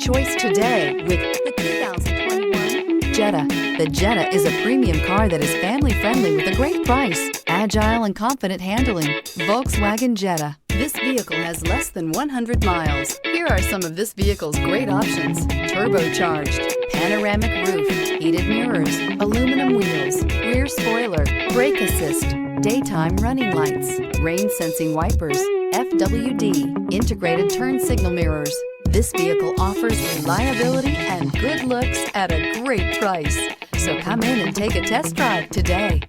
choice today with the 2021 Jetta. The Jetta is a premium car that is family-friendly with a great price, agile and confident handling. Volkswagen Jetta. This vehicle has less than 100 miles. Here are some of this vehicle's great options: turbocharged, panoramic roof, heated mirrors, aluminum wheels, rear spoiler, brake assist, daytime running lights, rain sensing wipers, FWD, integrated turn signal mirrors. This vehicle offers reliability and good looks at a great price. So come in and take a test drive today.